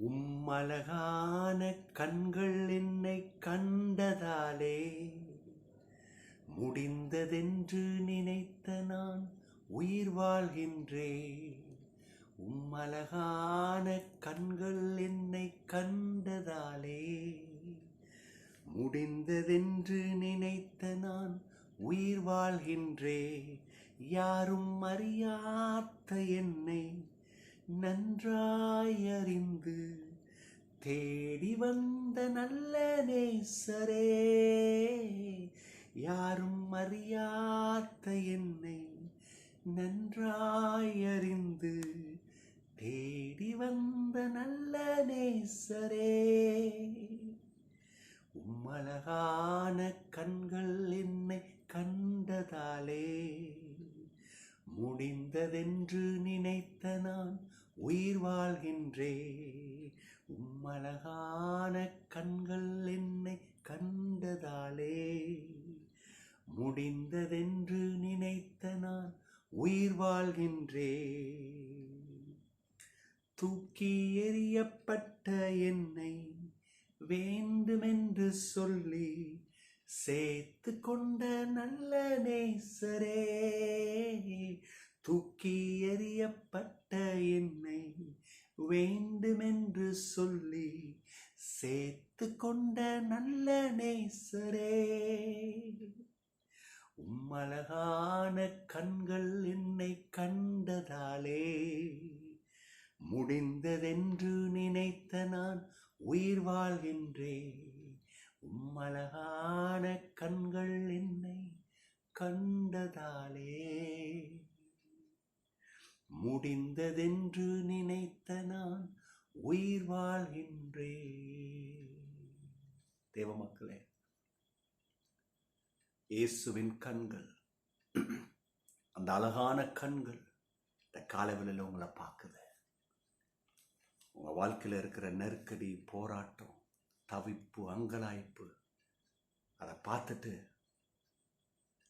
உம்மழகான கண்கள் என்னை கண்டதாலே முடிந்ததென்று நினைத்த நான் உயிர் வாழ்கின்றேன். உம்மழகான கண்கள் என்னை கண்டதாலே முடிந்ததென்று நினைத்த நான் உயிர் வாழ்கின்றேன். யாரும் அறியாத என்னை நன்றாய் அறிந்து தேடி வந்த நல்ல நேசரே, யாரும் அறியாத என்னை நன்றாய் அறிந்து தேடி வந்த நல்ல நேசரே, உம்மழகான கண்கள் என்னை கண்டதாலே முடிந்ததென்று நினைத்த நான் உயிர் வாழ்கின்றேன். உம்மழகான கண்கள் என்னை கண்டதாலே முடிந்ததென்று நினைத்த நான் உயிர் வாழ்கின்றேன். தூக்கி எறியப்பட்ட என்னை வேண்டுமென்று சொல்லி சேர்த்து கொண்ட நல்ல நேசரே, தூக்கி எறியப்பட்ட என்னை வேண்டுமென்று சொல்லி சேர்த்து கொண்ட நல்ல நேசரே, உம்மழகான கண்கள் என்னை கண்டதாலே முடிந்ததென்று நினைத்த நான் உயிர் வாழ்கின்றேன். உம்மழகான கண்கள் என்னை கண்டதாலே முடிந்ததென்று நினைத்த நான் உயிர் வாழ்கின்றேன். தேவ மக்களே, இயேசுவின் கண்கள், அந்த அழகான கண்கள் இந்த காலவெளியில் உங்களை பார்க்குது. உங்கள் வாழ்க்கையில் இருக்கிற நெருக்கடி, போராட்டம், தவிப்பு, அங்கலாய்ப்பு, அதை பார்த்துட்டு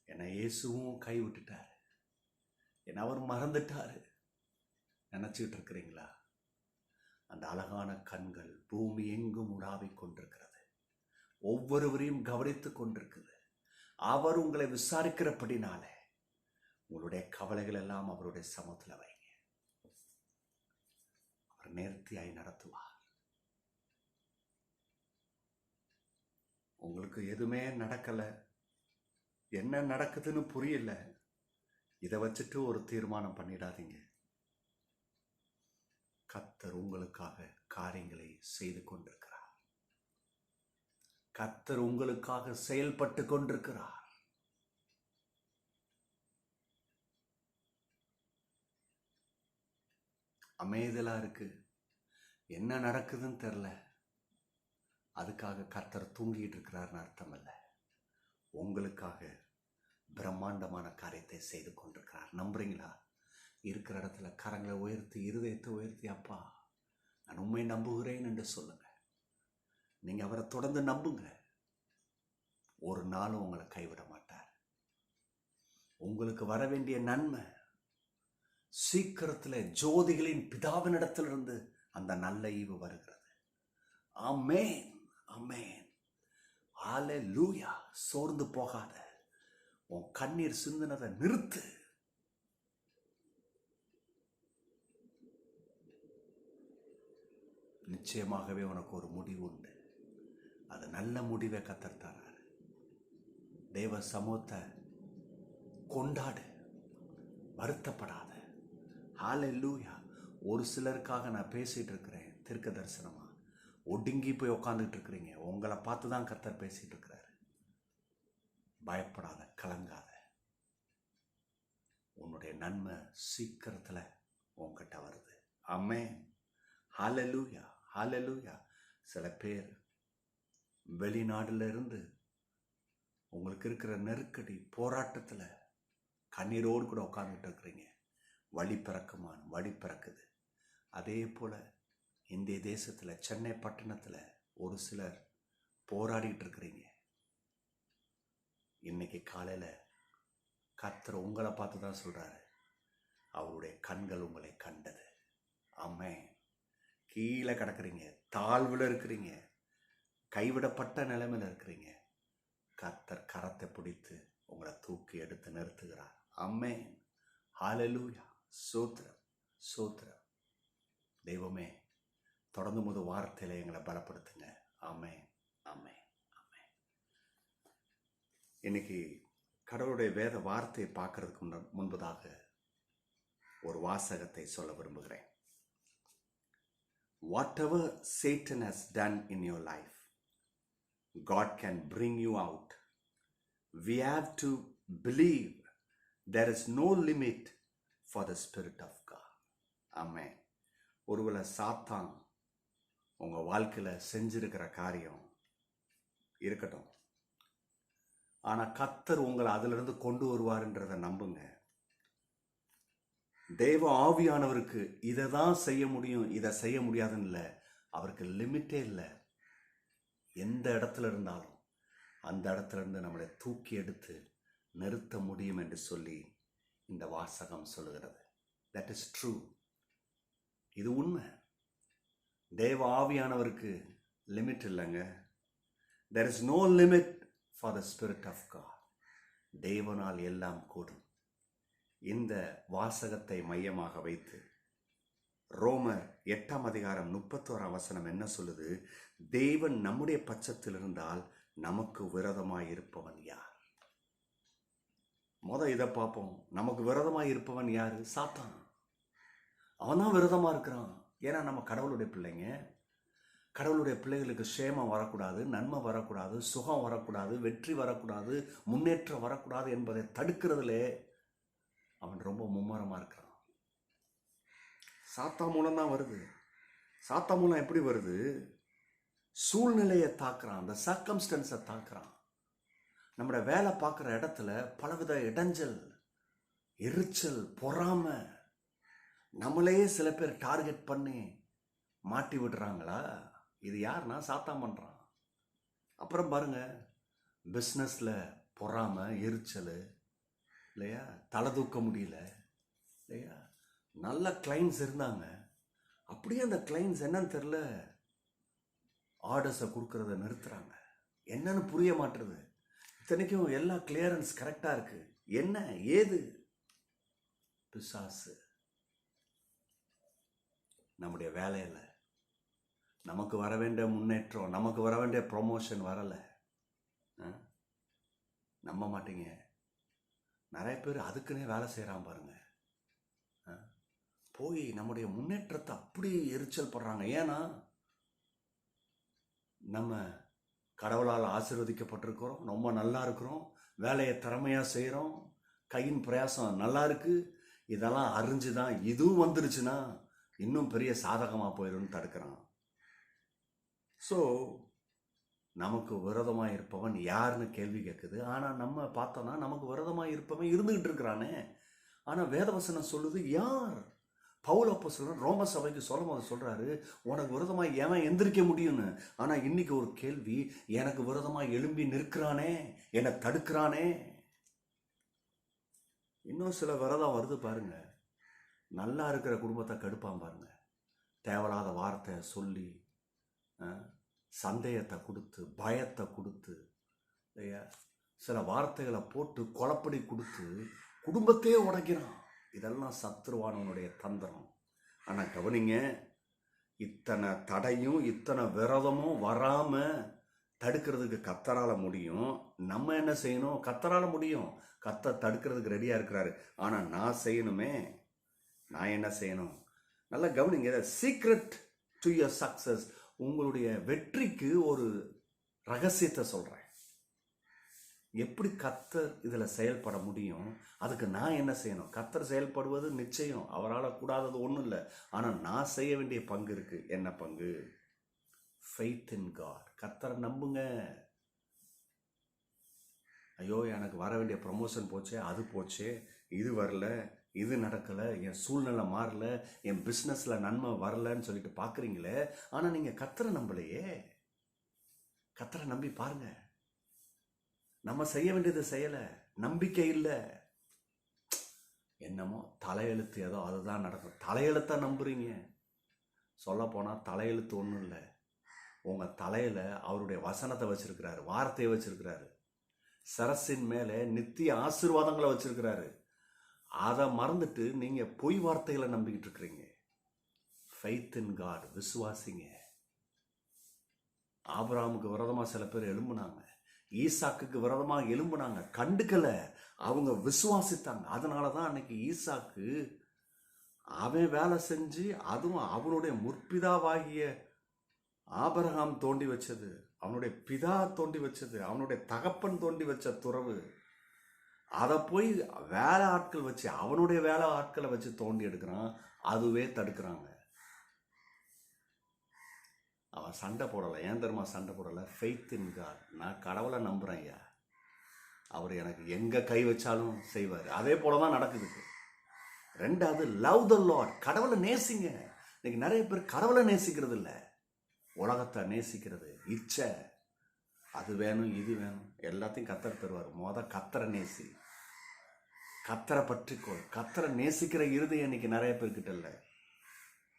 என்னை இயேசுவும் கைவிட்டுட்டார், என்னை அவர் மறந்துட்டார் நினச்சிக்கிட்டு இருக்கிறீங்களா? அந்த அழகான கண்கள் பூமி எங்கும் உலாவிக் கொண்டிருக்கிறது, ஒவ்வொருவரையும் கவனித்து கொண்டிருக்குது. அவர் உங்களை விசாரிக்கிறபடினால உங்களுடைய கவலைகள் எல்லாம் அவருடைய சமூகத்தில் வைங்க. அவர் நேர்த்தியாய் நடத்துவார். உங்களுக்கு எதுவுமே நடக்கலை, என்ன நடக்குதுன்னு புரியல, இதை வச்சுட்டு ஒரு தீர்மானம் பண்ணிடாதீங்க. கர்த்தர் உங்களுக்காக காரியங்களை செய்து கொண்டிருக்கிறார். கர்த்தர் உங்களுக்காக செயல்பட்டு கொண்டிருக்கிறார். அமைதலா இருக்கு, என்ன நடக்குதுன்னு தெரில, அதுக்காக கர்த்தர் தூங்கிட்டு இருக்கிறார்னு அர்த்தம் இல்லை. உங்களுக்காக பிரம்மாண்டமான காரியத்தை செய்து கொண்டிருக்கிறார். நம்புறீங்களா? இருக்கிற இடத்துல கரங்களை உயர்த்தி, இருதயத்தை உயர்த்தி, அப்பா நான் உண்மை நம்புகிறேன் என்று சொல்லுங்க. நீங்க அவரை தொடர்ந்து நம்புங்க. ஒரு நாளும் உங்களை கைவிட மாட்டார். உங்களுக்கு வர வேண்டிய நன்மை சீக்கிரத்தில் ஜோதிகளின் பிதாவினிடத்திலிருந்து அந்த நல்ல ஈவு வருகிறது. ஆமென், ஆமென், ஹல்லேலூயா. சோர்ந்து போகாத, உன் கண்ணீர் சிந்தினதை நிறுத்து. நிச்சயமாகவே உனக்கு ஒரு முடிவு உண்டு. அது நல்ல முடிவை கர்த்தர் தரார். தேவ சமூகத்தை கொண்டாடு, வருத்தப்படாத. ஹல்லேலூயா. ஒரு சிலருக்காக நான் பேசிட்டு இருக்கிறேன் தீர்க்க தரிசனமா. ஒடுங்கி போய் உட்காந்துட்டு இருக்கிறீங்க, உங்களை பார்த்து தான் கர்த்தர் பேசிட்டு இருக்கிறாரு. பயப்படாத, கலங்காத. உன்னுடைய நன்மை சீக்கிரத்தில் உன்கிட்ட வருது. ஆமென், ஹல்லேலூயா, ஹல்லேலூயா. சில பேர் வெளிநாடுல இருந்து உங்களுக்கு இருக்கிற நெருக்கடி, போராட்டத்தில் கண்ணீரோடு கூட உட்காந்துட்டு இருக்கிறீங்க. வழி பிறக்குமான், வழி பிறக்குது. அதே போல் இந்திய தேசத்தில் சென்னை பட்டணத்தில் ஒரு சிலர் போராடிட்டு இருக்கிறீங்க. இன்னைக்கு காலையில் கர்த்தர் உங்களை பார்த்து தான் சொல்கிறாரு, அவருடைய கண்கள் உங்களை கண்டது. ஆமென். கீழே கிடக்குறீங்க, தாழ்வில் இருக்கிறீங்க, கைவிடப்பட்ட நிலைமையில் இருக்கிறீங்க, கர்த்தர் கரத்தை பிடித்து உங்களை தூக்கி எடுத்து நிறுத்துகிறார். ஆமென். ஹல்லேலூயா. ஸ்தோத்திரம், ஸ்தோத்திரம். தெய்வமே, தொடர்ந்து முது வார்த்தையில எங்களை பலப்படுத்துங்க. ஆமென், ஆமென், ஆமென். இன்னைக்கு கடவுளுடைய வேத வார்த்தையை பார்க்கறதுக்கு முன்பதாக ஒரு வாசகத்தை சொல்ல விரும்புகிறேன். Whatever Satan has done in your life, God can bring you out. We have to believe there is no limit for the Spirit of God. Amen. ஒருவேளை சாத்தான் உங்கள் வாழ்க்கையில் செஞ்சிருக்கிற காரியம் இருக்கட்டும், ஆனால் கர்த்தர் உங்களை அதிலிருந்து கொண்டு வருவார்ன்றதை நம்புங்க. தேவ ஆவியானவருக்கு இதை தான் செய்ய முடியும், இதை செய்ய முடியாதுன்னு இல்லை. அவருக்கு லிமிட்டே இல்லை. எந்த இடத்துல இருந்தாலும் அந்த இடத்துல இருந்து நம்மளை தூக்கி எடுத்து நிறுத்த முடியும் என்று சொல்லி இந்த வாசகம் சொல்லுகிறது. That is true. இது உண்மை. தேவ ஆவியானவருக்கு லிமிட் இல்லைங்க. there is no limit for the Spirit of God. தேவனால் எல்லாம் கூடும். இந்த வாசகத்தை மையமாக வைத்து ரோமர் 8:31 என்ன சொல்லுது? தேவன் நம்முடைய பட்சத்தில் இருந்தால் நமக்கு விரோதமாய் இருப்பவன் யார்? இதை பார்ப்போம். நமக்கு விரோதமாய் இருப்பவன் யாரு? சாத்தான். அவன் தான் விரோதமா இருக்கிறான். ஏன்னா நம்ம கடவுளுடைய பிள்ளைங்க. கடவுளுடைய பிள்ளைகளுக்கு சேமம் வரக்கூடாது, நன்மை வரக்கூடாது, சுகம் வரக்கூடாது, வெற்றி வரக்கூடாது, முன்னேற்றம் வரக்கூடாது என்பதை தடுக்கிறதுலே அவன் ரொம்ப மும்முரமா இருக்கிறான். சாத்தா மூலம் தான் வருது. சாத்தா மூலம் எப்படி வருது? சூழ்நிலையை தாக்குறான், அந்த சர்க்கம்ஸ்டன்ஸை தாக்குறான். நம்மளோட வேலை பார்க்குற இடத்துல பலவித இடைஞ்சல், எரிச்சல், பொறாமை, நம்மளையே சில பேர் டார்கெட் பண்ணி மாட்டி விடுறாங்களா? இது யாருன்னா சாத்தான் பண்ணுறான். அப்புறம் பாருங்க, பிஸ்னஸில் பொறாமை, எரிச்சல் இல்லையா, தலை தூக்க முடியல இல்லையா. நல்ல கிளைண்ட்ஸ் இருந்தாங்க, அப்படியே அந்த கிளைண்ட்ஸ் என்னன்னு தெரில, ஆர்டர்ஸை கொடுக்கறத நிறுத்துறாங்க. என்னன்னு புரிய மாட்டுறது. இத்தனைக்கும் எல்லா கிளியரன்ஸ் கரெக்டாக இருக்கு. என்ன ஏது? பிசாசு. நம்முடைய வேலையில் நமக்கு வர வேண்டிய முன்னேற்றம், நமக்கு வர வேண்டிய ப்ரொமோஷன் வரலை. நம்ப மாட்டீங்க, நிறைய பேர் அதுக்குன்னே வேலை செய்கிறான் பாருங்க. போய் நம்முடைய முன்னேற்றத்தை அப்படி எரிச்சல் படுறாங்க. ஏன்னா நம்ம கடவுளால் ஆசீர்வதிக்கப்பட்டிருக்கிறோம், ரொம்ப நல்லா இருக்கிறோம், வேலையை திறமையாக செய்கிறோம், கையின் பிரயாசம் நல்லா இருக்கு. இதெல்லாம் அறிஞ்சுதான் இதுவும் வந்துருச்சுன்னா இன்னும் பெரிய சாதகமாக போயிடும்னு தடுக்கிறான். ஸோ நமக்கு விரோதமாக இருப்பவன் யாருன்னு கேள்வி கேட்குது. ஆனால் நம்ம பார்த்தோன்னா நமக்கு விரோதமாக இருப்பவன் இருந்துகிட்டு இருக்கிறானே. ஆனால் வேதவசனம் சொல்லுது யார்? பவுல் அப்போஸ்தலன் ரோம சபைக்கு சொல்லும் போது சொல்கிறாரு, உனக்கு விரோதமாக எவன் எந்திரிக்க முடியும்னு. ஆனால் இன்னைக்கு ஒரு கேள்வி, எனக்கு விரோதமாக எழும்பி நிற்கிறானே, என்னை தடுக்கிறானே. இன்னும் சில விரதம் வருது பாருங்க. நல்லா இருக்கிற குடும்பத்தை கெடுப்பான் பாருங்க. தேவையில்லாத வார்த்தையை சொல்லி, சந்தேகத்தை கொடுத்து, பயத்தை கொடுத்து, இல்லையா, சில வார்த்தைகளை போட்டு குழப்படி கொடுத்து குடும்பத்தையே உடைக்கிறான். இதெல்லாம் சத்துருவானவனுடைய தந்திரம். ஆனால் கவனிங்க, இத்தனை தடையும் இத்தனை விரதமும் வராமல் தடுக்கிறதுக்கு கர்த்தரால முடியும். நம்ம என்ன செய்யணும்? கர்த்தரால முடியும். கர்த்தர் தடுக்கிறதுக்கு ரெடியாக இருக்கிறாரு. ஆனால் நான் செய்யணுமே. நான் என்ன செய்யணும்? நல்லா கவனிங்க. சீக்ரெட் டு யுவர் சக்சஸ், உங்களுடைய வெற்றிக்கு ஒரு ரகசியத்தை சொல்கிறேன். எப்படி கர்த்தர் இதில் செயல்பட முடியும்? அதுக்கு நான் என்ன செய்யணும்? கர்த்தர் செயல்படுவது நிச்சயம், அவரால் கூடாதது ஒன்றும் இல்லை. ஆனால் நான் செய்ய வேண்டிய பங்கு இருக்குது. என்ன பங்கு? Faith in God. கர்த்தரை நம்புங்க. ஐயோ, எனக்கு வர வேண்டிய ப்ரமோஷன் போச்சே, அது போச்சே, இது வரல, இது நடக்கலை, என் சூழ்நிலை மாறல, என் பிஸ்னஸில் நன்மை வரலன்னு சொல்லிட்டு பார்க்குறீங்களே. ஆனால் நீங்கள் கர்த்தரை நம்பலையே. கர்த்தரை நம்பி பாருங்க. நம்ம செய்ய வேண்டியது செய்யலை, நம்பிக்கை இல்லை. என்னமோ தலையெழுத்து ஏதோ அதுதான் நடக்கும். தலையெழுத்தாக நம்புறீங்க. சொல்லப்போனால் தலையெழுத்து ஒன்றும் இல்லை. உங்கள் தலையில் அவருடைய வசனத்தை வச்சிருக்கிறாரு, வார்த்தையை வச்சிருக்கிறாரு. சரசின் மேலே நித்திய ஆசீர்வாதங்களை வச்சிருக்கிறாரு. அதை மறந்துட்டு நீங்கள் பொய் வார்த்தைகளை நம்பிக்கிட்டு இருக்கிறீங்க. ஃபெய்த் இன் காட், விசுவாசிங்க. ஆபிரகாமுக்கு விரோதமாக சில பேர் எழும்புனாங்க, ஈசாக்குக்கு விரோதமாக எழும்புனாங்க, கண்டுக்கலை. அவங்க விசுவாசித்தாங்க. அதனால தான் அன்னைக்கு ஈசாக்கு அவன் வேலை செஞ்சு, அதுவும் அவனுடைய முற்பிதாவாகிய ஆபிரகாம் தோண்டி வச்சது, அவனுடைய பிதா தோண்டி வச்சது, அவனுடைய தகப்பன் தோண்டி வச்ச துறவு, அதை போய் வேலை ஆட்கள் வச்சு, அவனுடைய வேலை ஆட்களை வச்சு தோண்டி எடுக்கிறான். அதுவே தடுக்கிறாங்க. அவன் சண்டை போடலை. ஏன் தெரியுமா சண்டை போடலை? Faith in God. நான் கடவுளை நம்புகிறேன் ஐயா, அவர் எனக்கு எங்கே கை வச்சாலும் செய்வார். அதே போல தான் நடக்குது. ரெண்டாவது, லவ் த லார்ட். கடவுளை நேசிங்க. இன்னைக்கு நிறைய பேர் கடவுளை நேசிக்கிறது இல்லை, உலகத்தை நேசிக்கிறது. இச்சை, அது வேணும் இது வேணும், எல்லாத்தையும் கத்தர் தருவார். கத்தரை நேசி, கத்தரை பற்றிக்கொள். கத்தரை நேசிக்கிற இருதயம் இன்னைக்கு நிறைய பேர்கிட்ட இல்லை.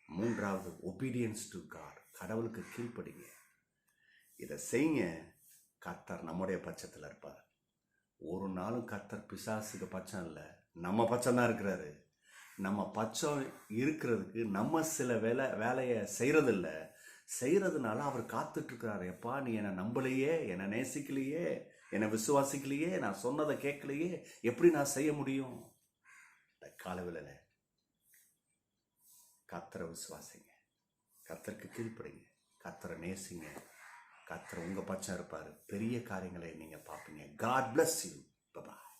மூன்றாவது, ஒபீடியன்ஸ் டு காட். கடவுளுக்கு கீழ்ப்படிங்க. இதை செய்யுங்க. கத்தர் நம்முடைய பட்சத்தில் இருப்பார். ஒரு நாளும் கத்தர் பிசாசுக்கு பட்சம் இல்லை, நம்ம பட்சம் தான் இருக்கிறாரு. நம்ம பட்சம் இருக்கிறதுக்கு நம்ம சில வேலையை செய்கிறதில்ல, செய்கிறதுனால அவர் காத்துட்ருக்கிறாரு. எப்பா, நீ என்னை நம்பலையே, என்னை நேசிக்கலையே, என்னை விசுவாசிக்கலையே, நான் சொன்னதை கேட்கலையே, எப்படி நான் செய்ய முடியும்? காலவில் கத்தரை விசுவாசிங்க, கத்தருக்கு கீழ்ப்படிங்க, கத்தரை நேசிங்க. கத்தரை உங்கள் பட்சம் இருப்பார். பெரிய காரியங்களை நீங்கள் பார்ப்பீங்க. God bless you. Bye-bye.